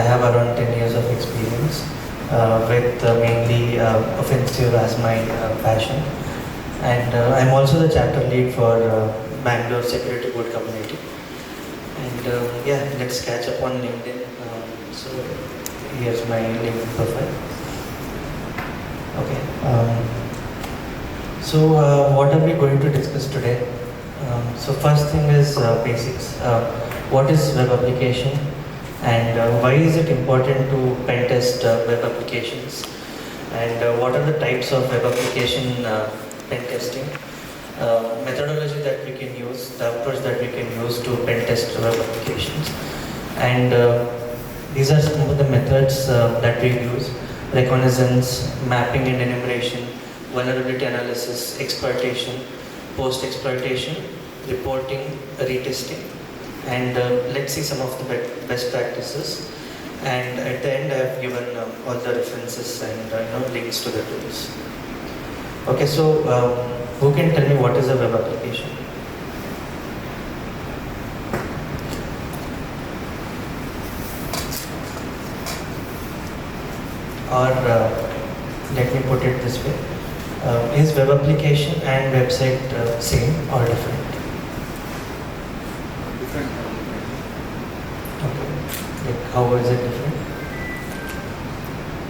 have around 10 years of experience with mainly offensive as my passion. And I'm also the chapter lead for Bangalore SecurityBoat community. And yeah, let's catch up on LinkedIn. So here's my LinkedIn profile. Okay. So what are we going to discuss today? So first thing is basics. What is web application, and why is it important to pen test web applications, and what are the types of web application pen testing, methodology that we can use, the approach that we can use to pen test web applications, and these are some of the methods that we use: reconnaissance, mapping and enumeration, vulnerability analysis, exploitation, post-exploitation, reporting, retesting, and let's see some of the best practices. And at the end, I have given all the references and links to the tools. Okay, so who can tell me what is a web application? Or let me put it this way. Is web application and website same or different? Different. Okay. Like how is it different?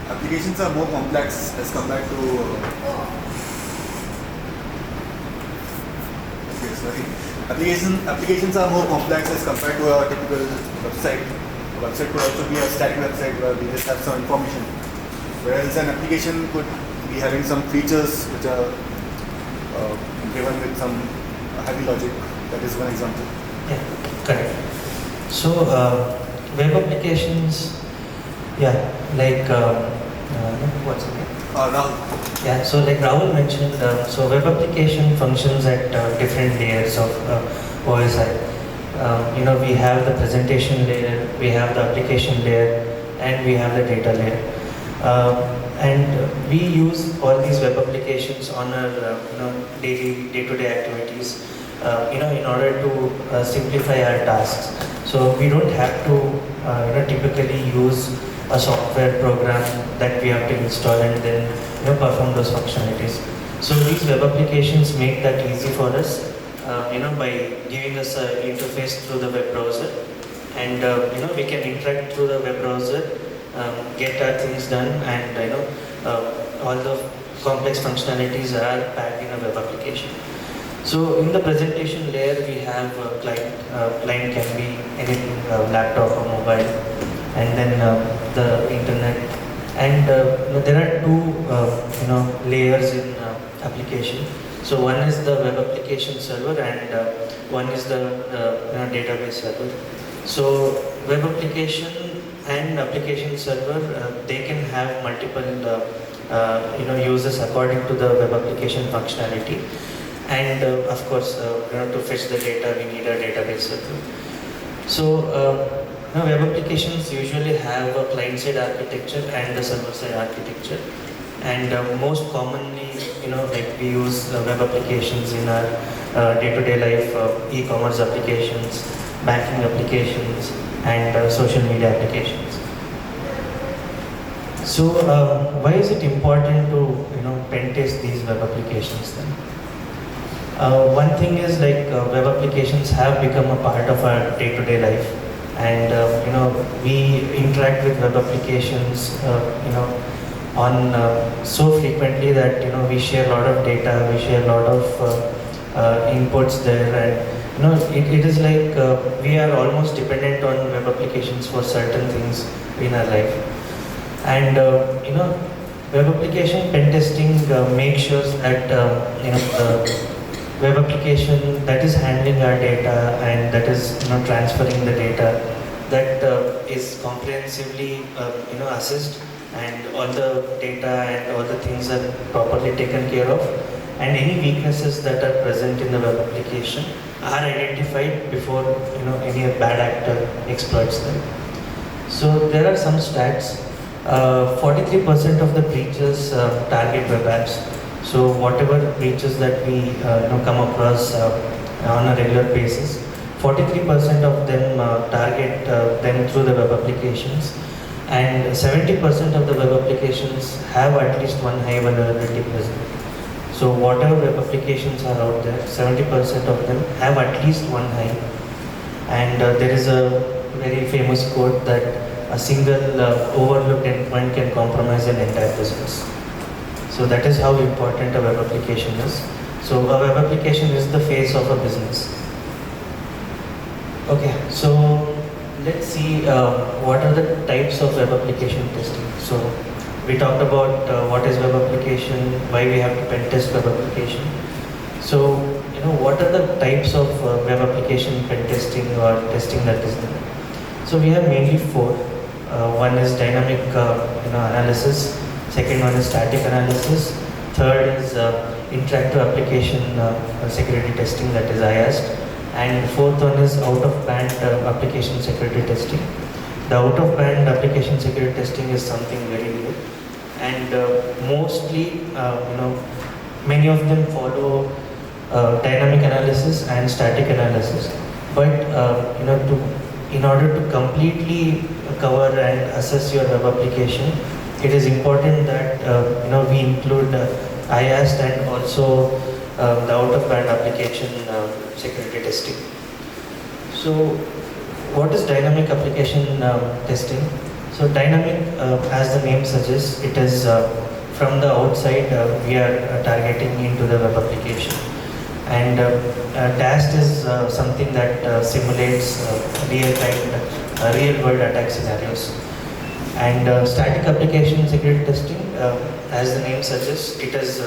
Applications are more complex as compared to. Okay, sorry. Applications are more complex as compared to a typical website. A website could also be a static website where we just have some information, whereas an application could be having some features which are given with some heavy logic. That is one example. Yeah, correct. So web applications, yeah, like what's the name? Rahul. Yeah, so like Rahul mentioned, so web application functions at different layers of OSI. We have the presentation layer, we have the application layer, and we have the data layer. And we use all these web applications on our day-to-day activities, in order to simplify our tasks. So we don't have to typically use a software program that we have to install and then perform those functionalities. So these web applications make that easy for us, by giving us an interface through the web browser, and we can interact through the web browser, get our things done, and all the complex functionalities are packed in a web application. So in the presentation layer, we have a client. Client can be anything, laptop or mobile, and then the internet. And there are two layers in application. So one is the web application server, and one is the database server. So web application and application server, they can have multiple users according to the web application functionality. And of course, to fetch the data, we need a database server. So web applications usually have a client-side architecture and a server-side architecture. And most commonly, like we use web applications in our day-to-day life, e-commerce applications, banking applications, and social media applications. So why is it important to pen test these web applications then? One thing is like web applications have become a part of our day-to-day life, and we interact with web applications on so frequently that we share a lot of data, we share a lot of inputs there, and it is like we are almost dependent on web applications for certain things in our life. And web application pen testing makes sure that the web application that is handling our data and that is transferring the data, that is comprehensively assessed, and all the data and all the things are properly taken care of, and any weaknesses that are present in the web application are identified before any bad actor exploits them. So there are some stats. 43% of the breaches target web apps. So whatever breaches that we come across on a regular basis, 43% of them target them through the web applications, And 70% of the web applications have at least one high vulnerability present. So whatever web applications are out there, 70% of them have at least one high. And there is a very famous quote that a single overlooked endpoint can compromise an entire business. So that is how important a web application is. So a web application is the face of a business. Okay, so let's see what are the types of web application testing. So we talked about what is web application, why we have to pen test web application. So what are the types of web application pen testing or testing that is done? So we have mainly four. One is dynamic analysis. Second one is static analysis. Third is interactive application security testing, that is IAST. And fourth one is out-of-band application security testing. The out-of-band application security testing is something very new, and mostly, many of them follow dynamic analysis and static analysis. But in order to completely cover and assess your web application, it is important that we include IAST and also the out-of-band application security testing. So, what is dynamic application testing? So, dynamic, as the name suggests, it is from the outside we are targeting into the web application. And DAST is something that simulates real-world attack scenarios. And static application security testing, as the name suggests, it is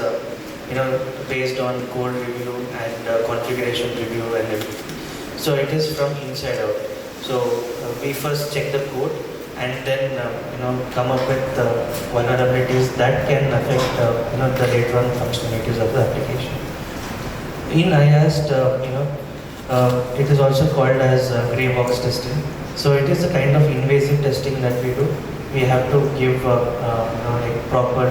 based on code review and configuration review and everything. So it is from inside out. So we first check the code and then come up with vulnerabilities that can affect the later on functionalities of the application. In IAST, it is also called as gray box testing. So it is a kind of invasive testing that we do. We have to give proper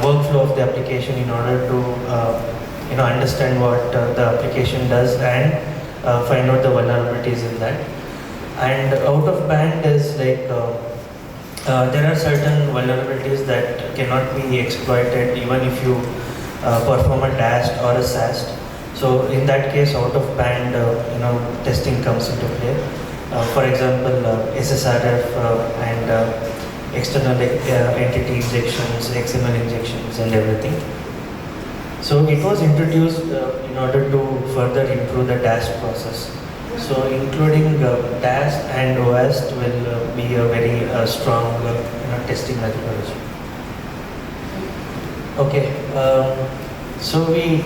workflow of the application in order to understand what the application does and find out the vulnerabilities in that. And out of band is like there are certain vulnerabilities that cannot be exploited even if you perform a DAST or a SAST. So in that case, out of band testing comes into play. For example, SSRF and external entity injections, XML injections and everything. So it was introduced in order to further improve the DAST process. So including DAST and OAST will be a very strong testing methodology. Okay, so we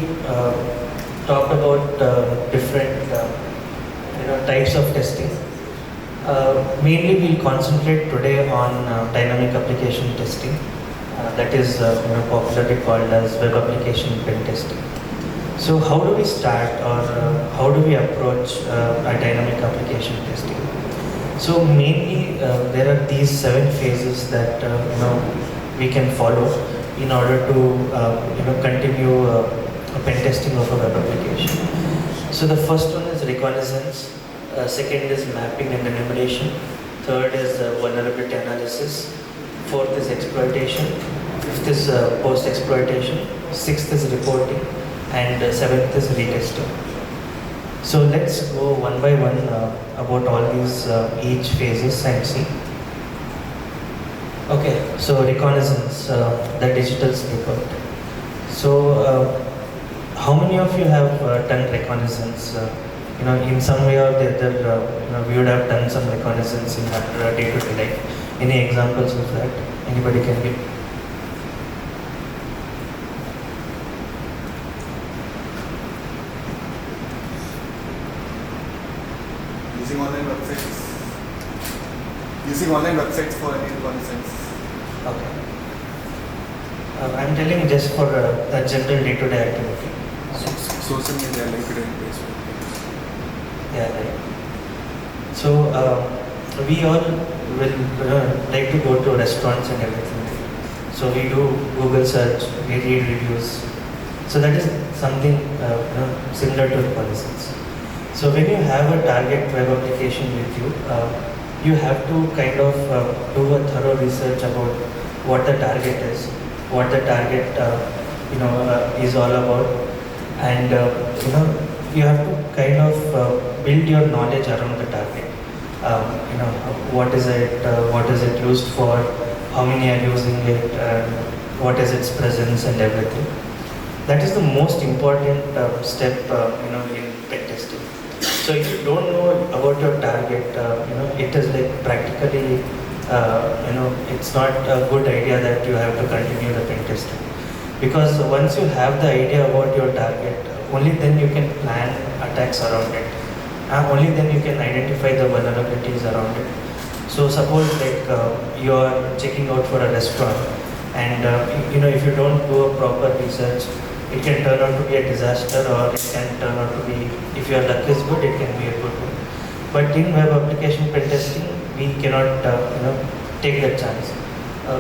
talked about different types of testing. Mainly we'll concentrate today on dynamic application testing, that is popularly called as web application pen testing. So how do we start, or how do we approach a dynamic application testing? So mainly there are these 7 phases that we can follow in order to continue a pen testing of a web application. So the first one is reconnaissance. Second is mapping and enumeration. Third is vulnerability analysis. Fourth is exploitation. Fifth is post-exploitation. Sixth is reporting. And seventh is retesting. So let's go one by one about all these each phases and see. Okay, so reconnaissance, the digital snippet. So how many of you have done reconnaissance? In some way or the other, we would have done some reconnaissance in our day-to-day life. Any examples of that? Anybody can give? Using online websites. Using online websites for any reconnaissance. Okay. I'm telling just for a general day-to-day activity. Social media, LinkedIn, Facebook. Yeah, right. So we all will like to go to restaurants and everything. So we do Google search, we read reviews. So that is something similar to reconnaissance. So when you have a target web application with you, you have to kind of do a thorough research about what the target is, what the target is all about, and you have to kind of build your knowledge around the target. What is it used for, how many are using it, what is its presence and everything. That is the most important step in pen testing. So if you don't know about your target, it is like practically it's not a good idea that you have to continue the pen testing. Because once you have the idea about your target, only then you can plan attacks around it. Only then you can identify the vulnerabilities around it. So suppose like you are checking out for a restaurant, and if you don't do a proper research, it can turn out to be a disaster, or it can turn out to be, if your luck is good, it can be a good one. But in web application pen testing, we cannot take that chance.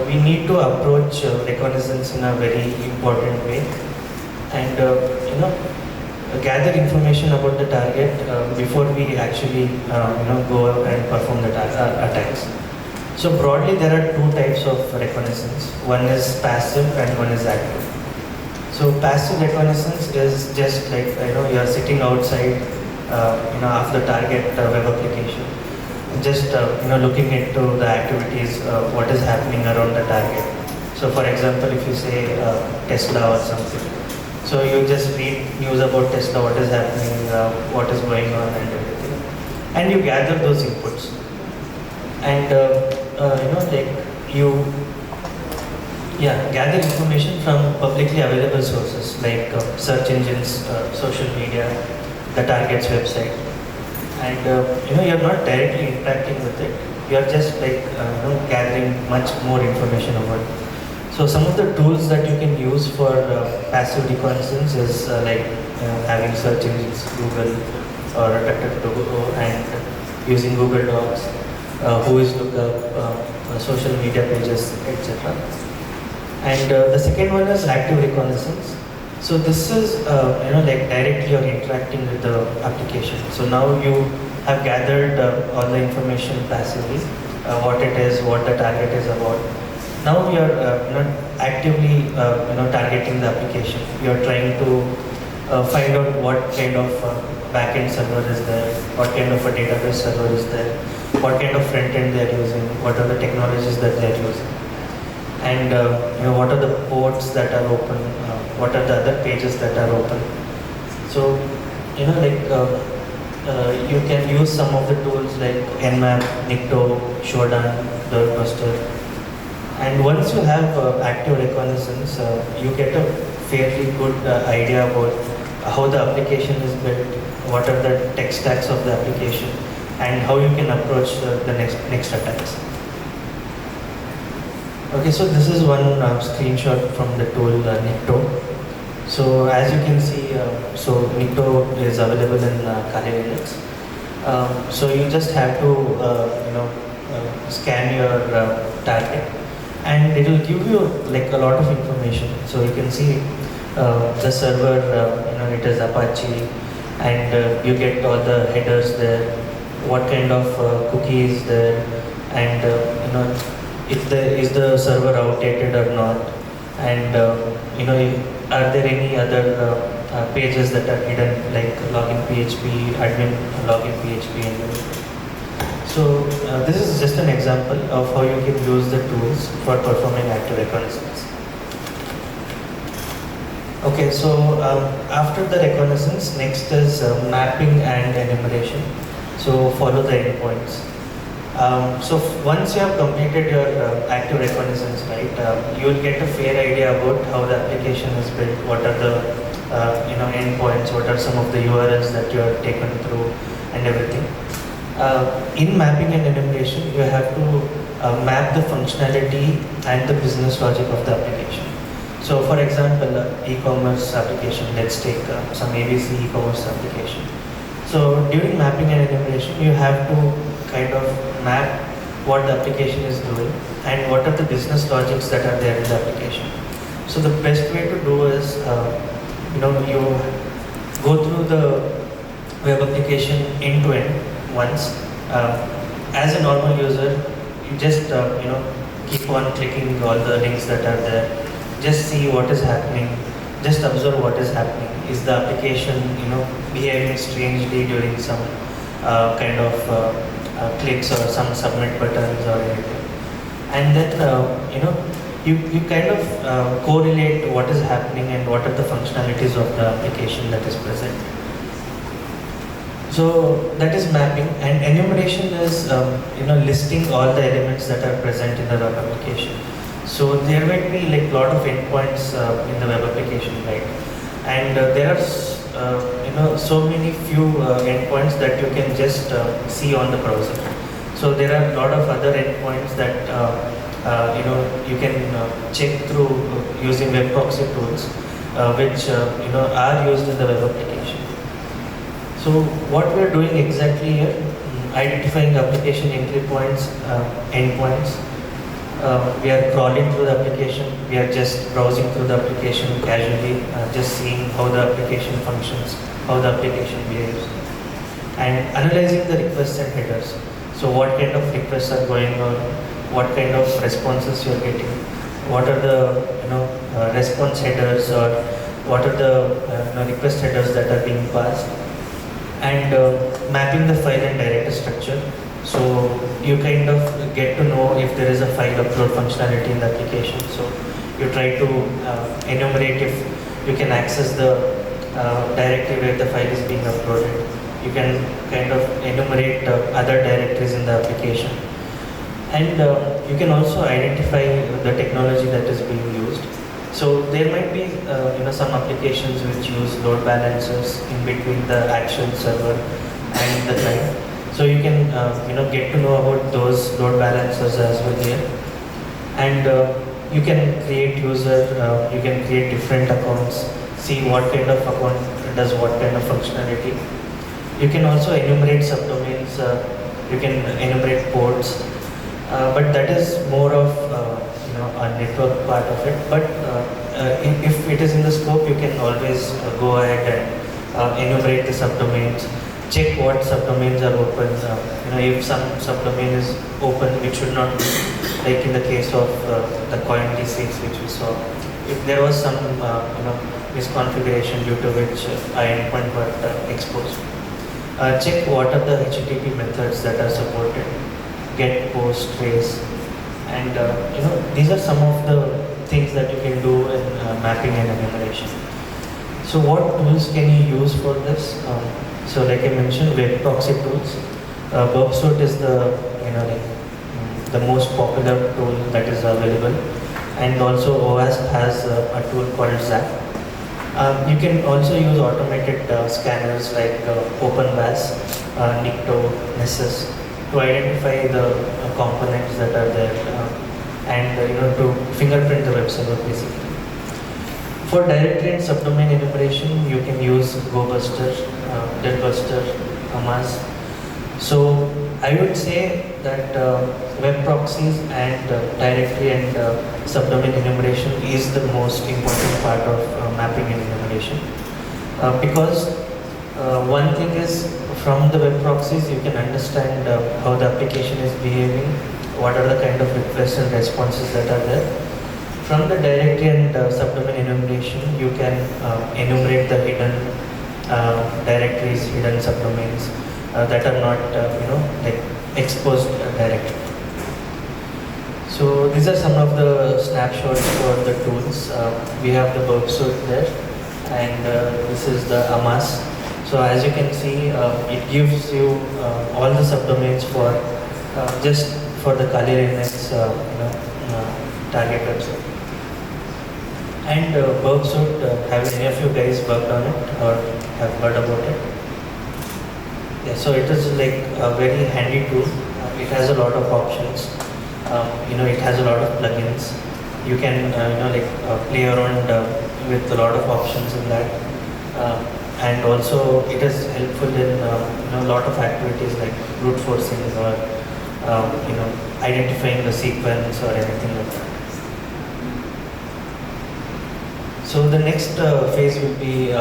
We need to approach reconnaissance in a very important way, and gather information about the target before we actually go out and perform the attacks. So broadly, there are two types of reconnaissance. One is passive and one is active. So passive reconnaissance is just like you are sitting outside of the target web application, just looking into the activities, what is happening around the target. So for example, if you say Tesla or something, so you just read news about Tesla, what is happening, what is going on and everything, and you gather those inputs, and gather information from publicly available sources like search engines, social media, the target's website, and you're not directly interacting with it. You're just like gathering much more information about it. So some of the tools that you can use for passive reconnaissance is having search engines, Google or DuckDuckGo, and using Google Docs, Whoislookup, social media pages, etc. And the second one is active reconnaissance. So this is directly you're interacting with the application. So now you have gathered all the information passively, what it is, what the target is about. Now you're actively targeting the application. You're trying to find out what kind of backend server is there, what kind of a database server is there, what kind of front end they're using, what are the technologies that they're using, and what are the ports that are open, what are the other pages that are open. So you can use some of the tools like Nmap, Nikto, Shodan, Dirtbuster. And once you have active reconnaissance, you get a fairly good idea about how the application is built, what are the tech stacks of the application, and how you can approach the next attacks. Okay, so this is one screenshot from the tool Nikto. So as you can see, so Nikto is available in Kali Linux. So you just have to scan your target, and it will give you like a lot of information. So you can see the server, it is Apache, and you get all the headers there, what kind of cookie is there, and if is the server outdated or not, and are there any other pages that are hidden, like login PHP, admin login PHP, and everything. So this is just an example of how you can use the tools for performing active reconnaissance. Okay, so after the reconnaissance, next is mapping and enumeration. So follow the endpoints. So once you have completed your active reconnaissance, right, you will get a fair idea about how the application is built, what are the endpoints, what are some of the URLs that you have taken through, and everything. In mapping and enumeration, you have to map the functionality and the business logic of the application. So for example, e-commerce application, let's take some ABC e-commerce application. So during mapping and enumeration, you have to kind of map what the application is doing and what are the business logics that are there in the application. So the best way to do is, you go through the web application end to end once, as a normal user, you just keep on clicking all the links that are there. Just see what is happening. Just observe what is happening. Is the application behaving strangely during some kind of clicks or some submit buttons or anything? And then you kind of correlate what is happening and what are the functionalities of the application that is present. So that is mapping, and enumeration is listing all the elements that are present in the web application. So there might be like lot of endpoints in the web application, right? And there are so many few endpoints that you can just see on the browser. So there are a lot of other endpoints that you can check through using web proxy tools, which are used in the web application. So what we are doing exactly here, identifying application entry points, endpoints. We are crawling through the application. We are just browsing through the application casually, just seeing how the application functions, how the application behaves, and analyzing the requests and headers. So what kind of requests are going on, what kind of responses you are getting, what are the response headers, or what are the request headers that are being passed, and mapping the file and directory structure. So you kind of get to know if there is a file upload functionality in the application. So you try to enumerate if you can access the directory where the file is being uploaded. You can kind of enumerate other directories in the application. And you can also identify the technology that is being used. So there might be some applications which use load balancers in between the actual server and the client. So you can get to know about those load balancers as well here. And you can create you can create different accounts, see what kind of account does what kind of functionality. You can also enumerate subdomains, you can enumerate ports, but that is more of a network part of it. But if it is in the scope, you can always go ahead and enumerate the subdomains, check what subdomains are open. If some subdomain is open, it should not be, like in the case of the coin D6 which we saw. If there was some misconfiguration due to which endpoint got exposed. Check what are the HTTP methods that are supported, get, post, trace, and these are some of the things that you can do in mapping and enumeration. So what tools can you use for this? So like I mentioned, web proxy tools. Burpsuit is the the most popular tool that is available, and also OWASP has a tool called Zap. You can also use automated scanners like OpenVAS, Nikto, Nessus to identify the components that are there and to fingerprint the web server basically. For directory and subdomain enumeration, you can use GoBuster, Delbuster, Amas. So I would say that web proxies and directory and subdomain enumeration is the most important part of mapping and enumeration. Because one thing is, from the web proxies you can understand how the application is behaving, what are the kind of requests and responses that are there. From the directory and subdomain enumeration, you can enumerate the hidden directories, hidden subdomains that are not like exposed directly. So these are some of the snapshots for the tools. We have the Burpsuit there, and this is the Amas. So as you can see, it gives you all the subdomains for just for the Kali Linux target website. And Burpsuit, have any of you guys worked on it or have heard about it? Yeah, so it is like a very handy tool. It has a lot of options. It has a lot of plugins. You can play around with a lot of options in that. And also it is helpful in a lot of activities like brute forcing or identifying the sequence or anything like that. So the next phase will be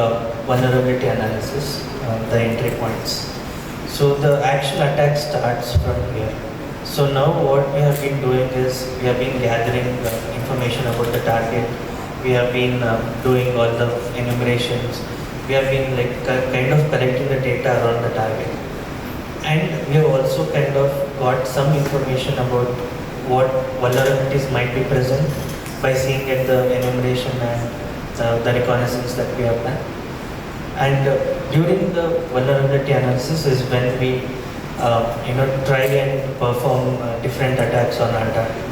vulnerability analysis, the entry points. So the actual attack starts from here. So now what we have been doing is we have been gathering information about the target. We have been doing all the enumerations. We have been like kind of collecting the data around the target. And we have also kind of got some information about what vulnerabilities might be present by seeing at the enumeration and the reconnaissance that we have done. And during the vulnerability analysis is when we try and perform different attacks on our target.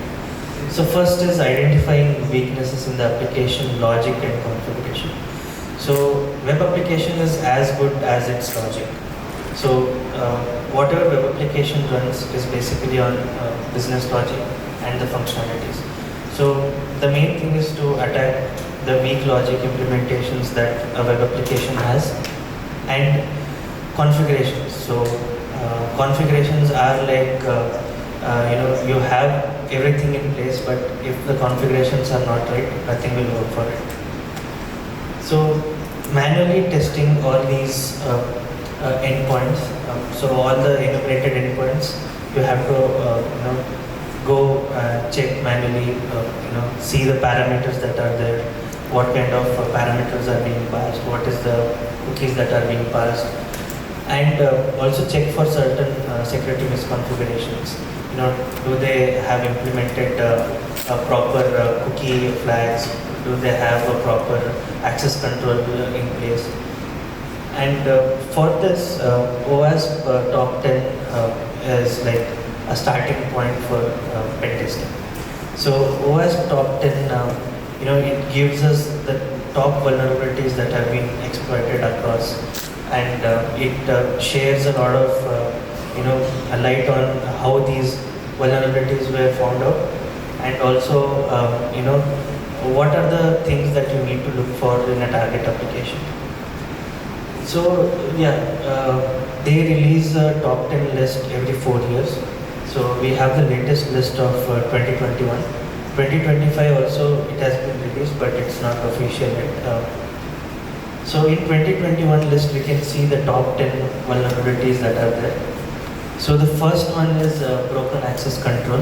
So first is identifying weaknesses in the application logic and configuration. So web application is as good as its logic. So whatever web application runs is basically on business logic and the functionalities. So the main thing is to attack the weak logic implementations that a web application has, and configurations. So configurations are like you have everything in place, but if the configurations are not right, nothing will work for it. So manually testing all these endpoints. So all the enumerated endpoints, you have to go check manually. See the parameters that are there. What kind of parameters are being passed? What is the cookies that are being passed? And also check for certain security misconfigurations. Do they have implemented a proper cookie flags? Do they have a proper access control in place? And for this, OWASP top 10 is like a starting point for pen testing. So OWASP top 10, it gives us the top vulnerabilities that have been exploited across, and it shares a lot of a light on how these vulnerabilities were found out, and also what are the things that you need to look for in a target application. So they release a top 10 list every 4 years. So we have the latest list of 2021. 2025 also it has been released, but it's not official yet. So in 2021 list we can see the top 10 vulnerabilities that are there. So the first one is broken access control.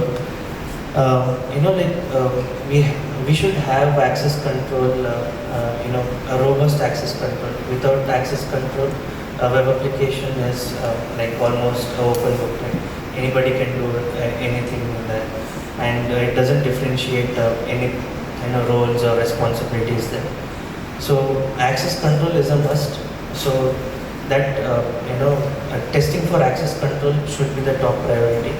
We should have access control, a robust access control. Without access control, a web application is like almost open book. Anybody can do anything in there, and it doesn't differentiate any roles or responsibilities there. So access control is a must. So that testing for access control should be the top priority,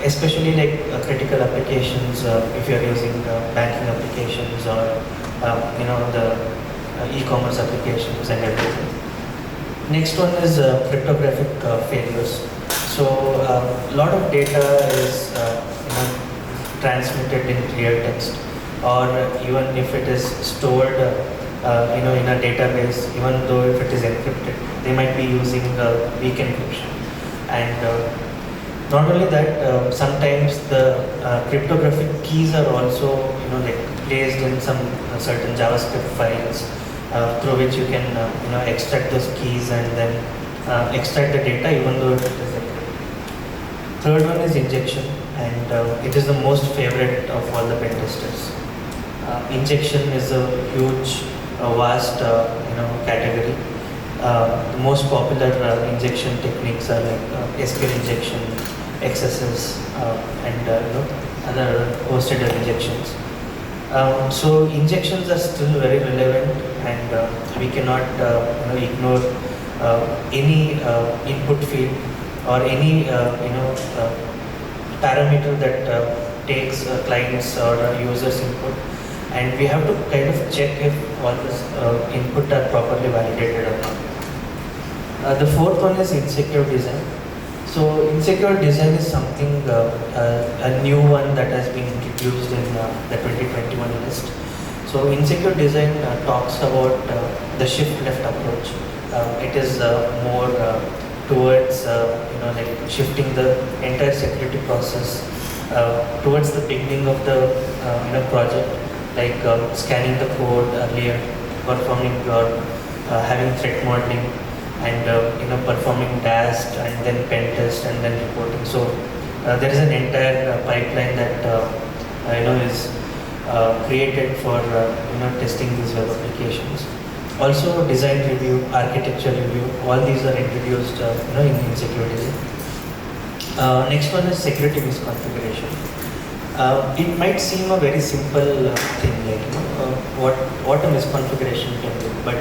especially like critical applications. If you are using banking applications or the e-commerce applications and everything. Next one is cryptographic failures. So a lot of data is transmitted in clear text, or even if it is stored in a database, even though if it is encrypted, they might be using weak encryption. And not only that, sometimes the cryptographic keys are also placed in some certain JavaScript files through which you can extract those keys and then extract the data even though it is encrypted. Third one is injection, and it is the most favorite of all the pen testers. Injection is a huge, vast category. The most popular injection techniques are like SQL injection, XSS, and other hosted injections. So injections are still very relevant, and we cannot ignore any input field or any parameter that takes clients or users input, and we have to kind of check if all this input are properly validated or not. The fourth one is insecure design. So insecure design is something, a new one that has been introduced in the 2021 list. So insecure design talks about the shift left approach. It is more towards like shifting the entire security process towards the beginning of the project, like scanning the code earlier, performing or having threat modeling, and performing DAST and then pen test and then reporting. So there is an entire pipeline that is created for testing these web applications. Also, design review, architecture review, all these are introduced in security. Next one is security misconfiguration. It might seem a very simple thing, like what a misconfiguration can do, but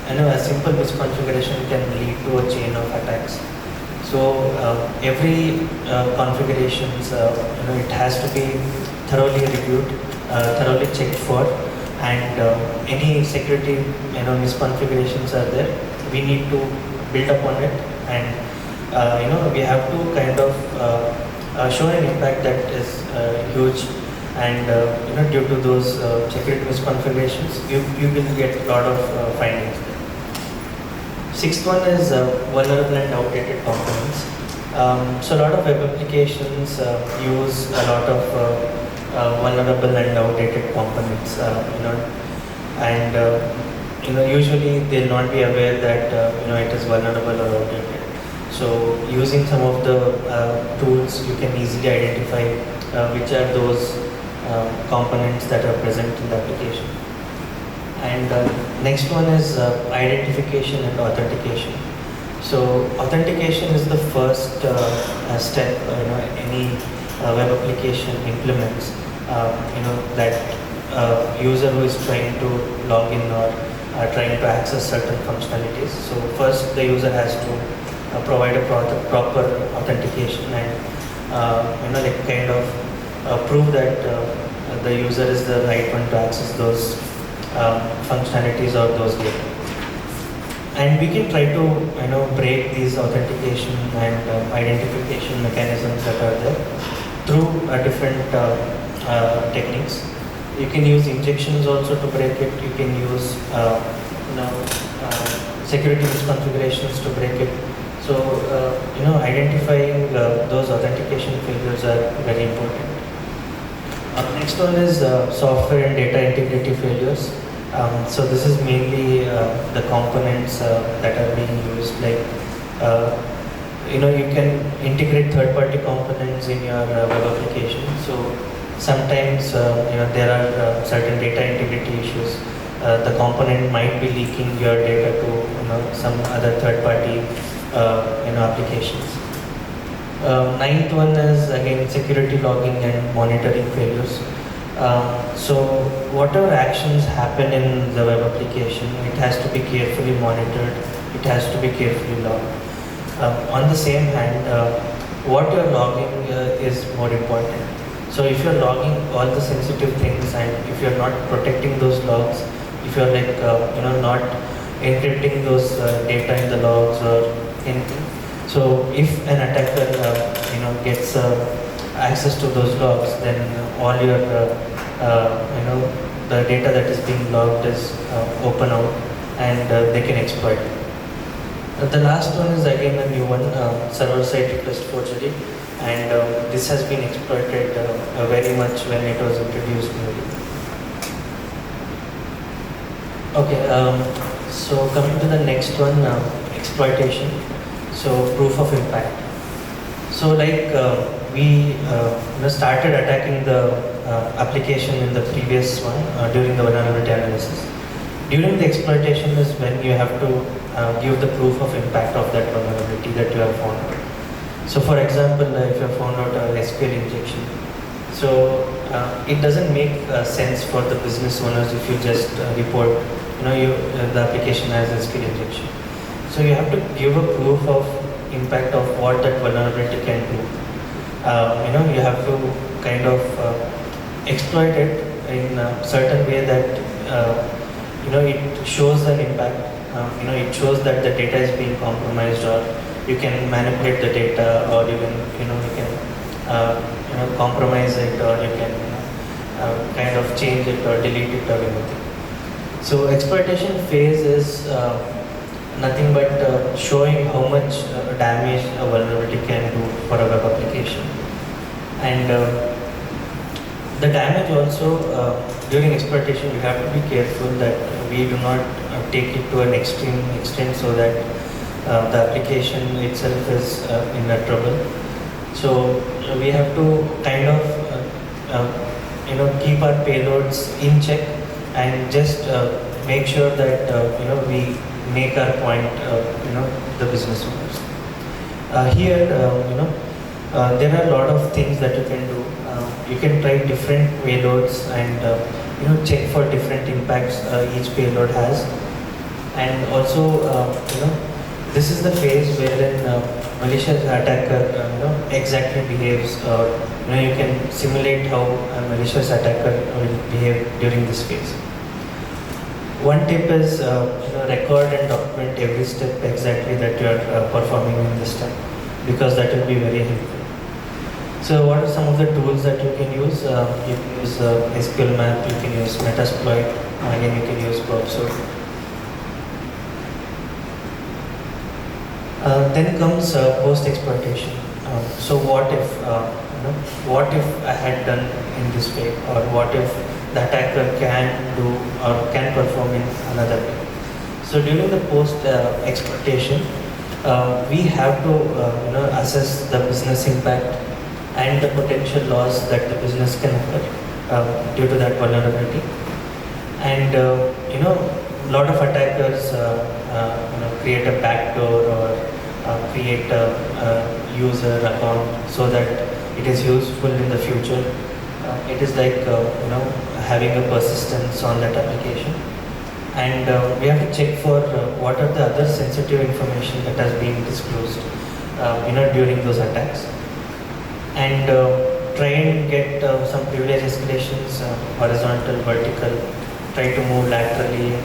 a simple misconfiguration can lead to a chain of attacks. So every configurations, it has to be thoroughly reviewed, thoroughly checked for, and any security misconfigurations are there, we need to build upon it, and we have to kind of show an impact that is huge, and due to those security misconfigurations, you will get a lot of findings. Sixth one is vulnerable and outdated components. So a lot of web applications use a lot of vulnerable and outdated components, and usually they'll not be aware that it is vulnerable or outdated. So using some of the tools, you can easily identify which are those components that are present in the application. And next one is identification and authentication. So authentication is the first step any web application implements. That user who is trying to log in or trying to access certain functionalities. So first the user has to provide a proper authentication and kind of prove that the user is the right one to access those functionalities or those data. And we can try to break these authentication and identification mechanisms that are there through different techniques. You can use injections also to break it. You can use security misconfigurations to break it. So identifying those authentication failures are very important. Next one is software and data integrity failures. So this is mainly the components that are being used, like you can integrate third-party components in your web application. So sometimes there are certain data integrity issues. The component might be leaking your data to some other third-party applications. Ninth one is again security logging and monitoring failures. So whatever actions happen in the web application, it has to be carefully monitored, it has to be carefully logged. On the same hand, what you're logging is more important. So if you're logging all the sensitive things and if you're not protecting those logs, if you're like not encrypting those data in the logs or anything, so if an attacker gets access to those logs, then all your the data that is being logged is open out, and they can exploit it. The last one is again a new one, server-side request forgery, and this has been exploited very much when it was introduced newly. Okay, so coming to the next one, exploitation. So proof of impact. So like we started attacking the application in the previous one during the vulnerability analysis. During the exploitation is when you have to give the proof of impact of that vulnerability that you have found out. So for example, if you have found out a SQL injection, so it doesn't make sense for the business owners if you just report, the application has SQL injection. So you have to give a proof of impact of what that vulnerability can do. You have to kind of exploit it in a certain way that it shows an impact. It shows that the data is being compromised, or you can manipulate the data, or you can compromise it, or you can kind of change it or delete it or anything. So exploitation phase is nothing but showing how much damage a vulnerability can do for a web application. And the damage also during exploitation, we have to be careful that we do not take it to an extreme extent so that the application itself is in a trouble. So we have to kind of keep our payloads in check and just make sure that we make our point the business owners. Here there are a lot of things that you can do. You can try different payloads and check for different impacts each payload has. And also this is the phase wherein malicious attacker exactly behaves. You can simulate how a malicious attacker will behave during this phase. One tip is record and document every step exactly that you are performing in this step, because that will be very helpful. So what are some of the tools that you can use? You can use SQL map, you can use Metasploit, again you can use Browser. Then comes post-exploitation. So what if I had done in this way, or what if the attacker can do or can perform in another way? So during the post-exploitation, we have to assess the business impact and the potential loss that the business can occur due to that vulnerability. And a lot of attackers create a backdoor or create a user account so that it is useful in the future. It is like having a persistence on that application. And we have to check for what are the other sensitive information that has been disclosed during those attacks. And try and get some privilege escalations, horizontal, vertical, try to move laterally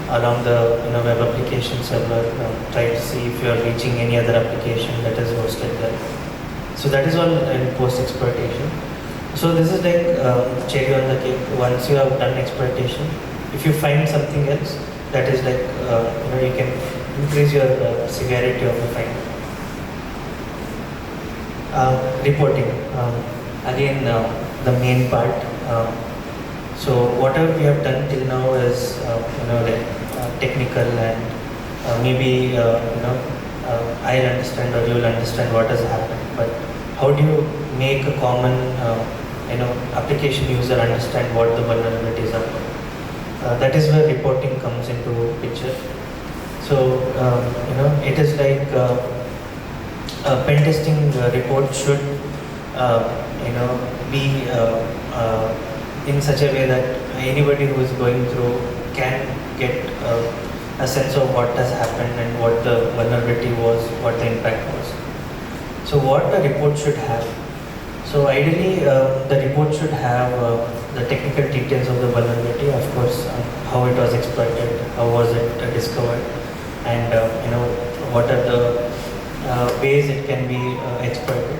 along the web application server, try to see if you are reaching any other application that is hosted there. So that is all in post-exploitation. So this is like cherry on the cake. Once you have done exploitation, if you find something else, that is like you can increase your severity of the finding. Reporting, again the main part. So whatever we have done till now is technical, and maybe I'll understand or you'll understand what has happened. But how do you make a common application user understand what the vulnerabilities are? That is where reporting comes into picture. So it is like a pen testing report should be in such a way that anybody who is going through can get a sense of what has happened and what the vulnerability was, what the impact was. So what the report should have? So ideally the report should have the technical details of the vulnerability, of course, how it was exploited, how was it discovered, and what are the ways it can be exploited.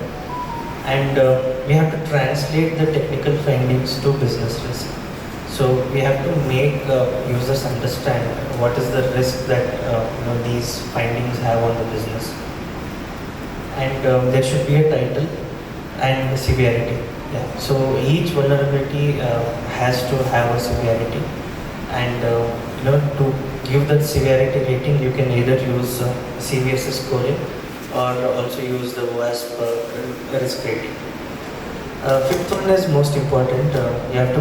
And we have to translate the technical findings to business risk. So we have to make users understand what is the risk that these findings have on the business. And there should be a title and severity. Yeah. So each vulnerability has to have a severity, and to give that severity rating, you can either use CVSS scoring or also use the WASP risk rating. Fifth one is most important. You have to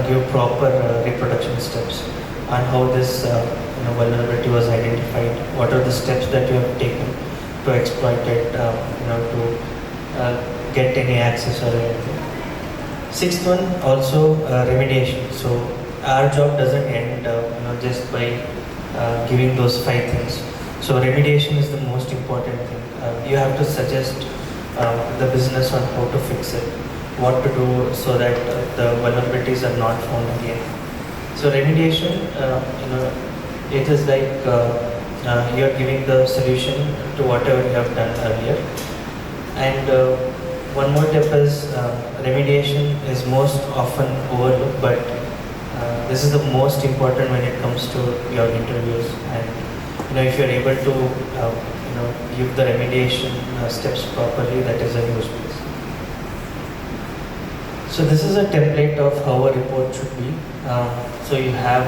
give proper reproduction steps on how this vulnerability was identified. What are the steps that you have taken to exploit it, to get any access or anything. Sixth one, also remediation. So our job doesn't end just by giving those 5 things. So remediation is the most important thing. You have to suggest the business on how to fix it, what to do so that the vulnerabilities are not found again. So remediation, it is like you are giving the solution to whatever you have done earlier. And one more tip is remediation is most often overlooked, but this is the most important when it comes to your interviews. And if you are able to give the remediation steps properly, that is a huge plus. So this is a template of how a report should be. So you have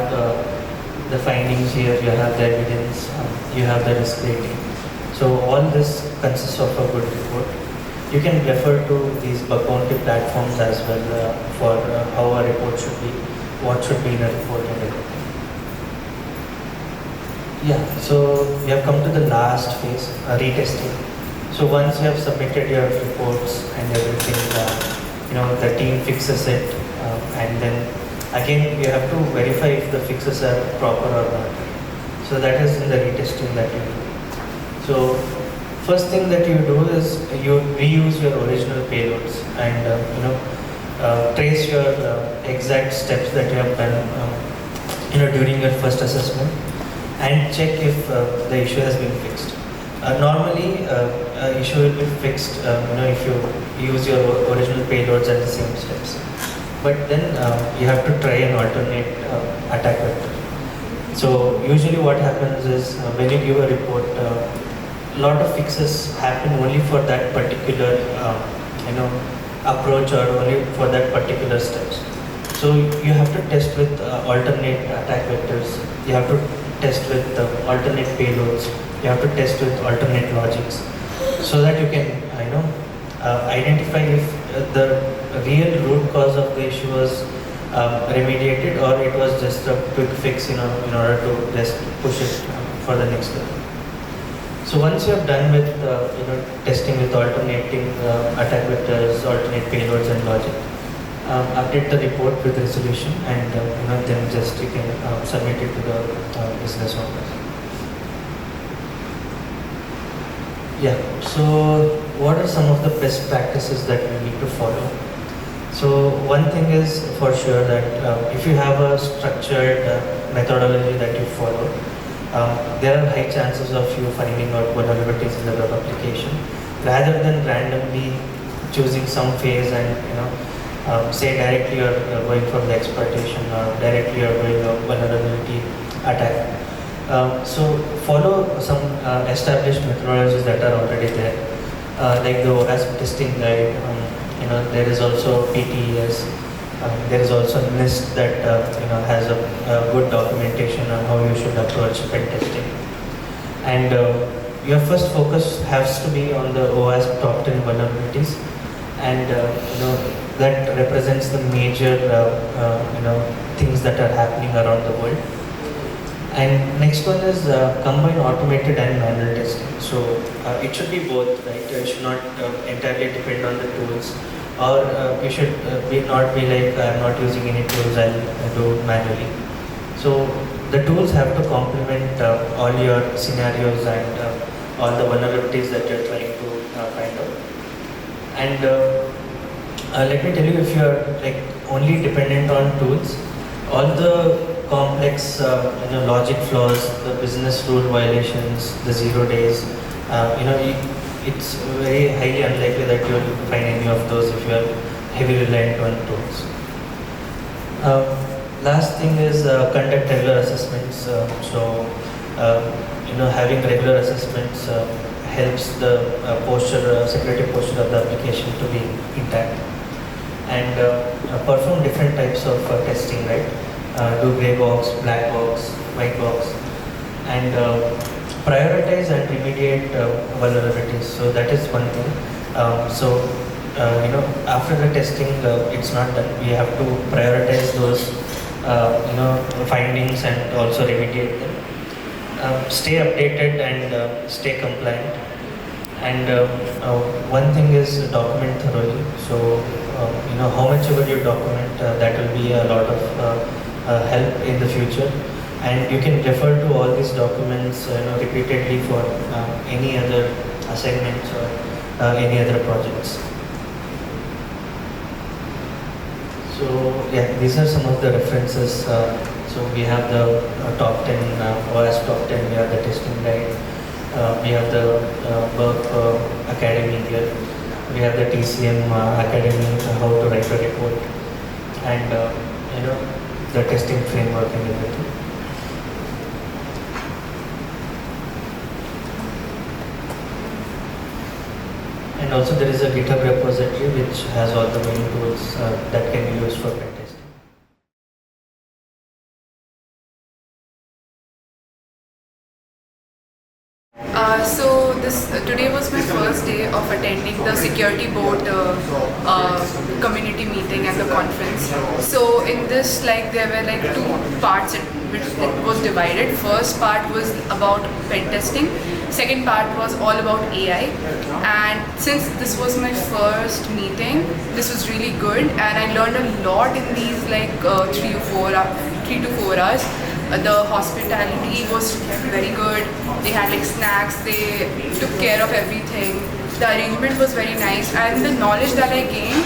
the findings here, you have the evidence, you have the risk rating. So all this consists of a good report. You can refer to these bug bounty platforms as well for how a report should be, what should be in a report and everything. Yeah, so we have come to the last phase, retesting. So once you have submitted your reports and everything, the team fixes it, and then again you have to verify if the fixes are proper or not. So that is in the retesting that you do. So first thing that you do is you reuse your original payloads and trace your exact steps that you have done during your first assessment and check if the issue has been fixed. Normally, issue will be fixed if you use your original payloads at the same steps. But then you have to try an alternate attack vector. So usually what happens is when you give a report, a lot of fixes happen only for that particular approach or only for that particular steps. So you have to test with alternate attack vectors. You have to test with alternate payloads. You have to test with alternate logics, so that you can identify if the real root cause of the issue was remediated or it was just a quick fix in order to just push it for the next level. So once you have done with testing with alternating attack vectors, alternate payloads and logic, update the report with resolution and then just you can submit it to the business owners. Yeah, so what are some of the best practices that we need to follow? So one thing is for sure that if you have a structured methodology that you follow, there are high chances of you finding out vulnerabilities in the web application rather than randomly choosing some phase and say directly you're going for the exploitation or directly you're doing a vulnerability attack. So follow some established methodologies that are already there, like the OWASP testing guide. There is also PTES. There is also NIST that has a good documentation on how you should approach pen testing. And your first focus has to be on the OWASP top 10 vulnerabilities, and that represents the major things that are happening around the world. And next one is combine automated and manual testing. So it should be both, right? You should not entirely depend on the tools, or you should not be like, I'm not using any tools, I'll do manually. So the tools have to complement all your scenarios and all the vulnerabilities that you're trying to find out. And let me tell you, if you're like only dependent on tools, all the complex logic flaws, the business rule violations, the 0 days, it's very highly unlikely that you will find any of those if you are heavily reliant on tools. Last thing is conduct regular assessments. Having regular assessments helps the security posture of the application to be intact. And perform different types of testing, right? Do grey box, black box, white box, and prioritize and remediate vulnerabilities. So that is one thing. After the testing, it's not done. We have to prioritize those findings and also remediate them. Stay updated and stay compliant. And one thing is document thoroughly. So how much ever you document, that will be a lot of help in the future, and you can refer to all these documents repeatedly for any other assignments or any other projects. So yeah, these are some of the references. So we have the top 10 OWASP top 10. We have the testing guide. We have the Burp Academy here. We have the TCM Academy, how to write a report, and the testing framework and everything. And also there is a GitHub repository which has all the main tools that can be used for pen testing. Today was my first day of attending the SecurityBoat community meeting and the conference. So in this, there were two parts which it was divided. First part was about pen testing. Second part was all about AI. And since this was my first meeting, this was really good, and I learned a lot in these 3 to 4 hours. The hospitality was very good. They had snacks, they took care of everything. The arrangement was very nice, and the knowledge that I gained,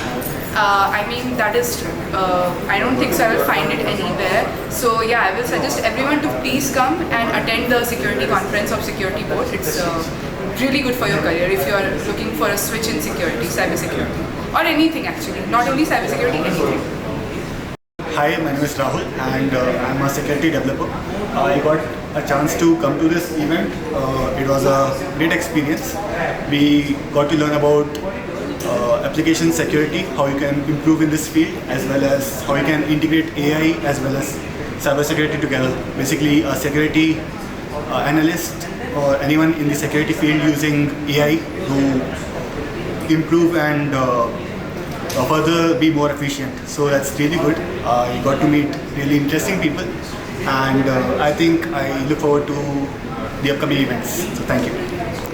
that is, I don't think so I will find it anywhere. So yeah, I will suggest everyone to please come and attend the security conference of SecurityBoat. It's really good for your career if you are looking for a switch in security, cybersecurity, or anything actually, not only cybersecurity, anything. Hi, my name is Rahul, and I'm a security developer. I got a chance to come to this event. It was a great experience. We got to learn about application security, how you can improve in this field, as well as how you can integrate AI as well as cybersecurity together. Basically, a security analyst or anyone in the security field using AI to improve and further be more efficient. So that's really good. You got to meet really interesting people, and I think I look forward to the upcoming events. So thank you.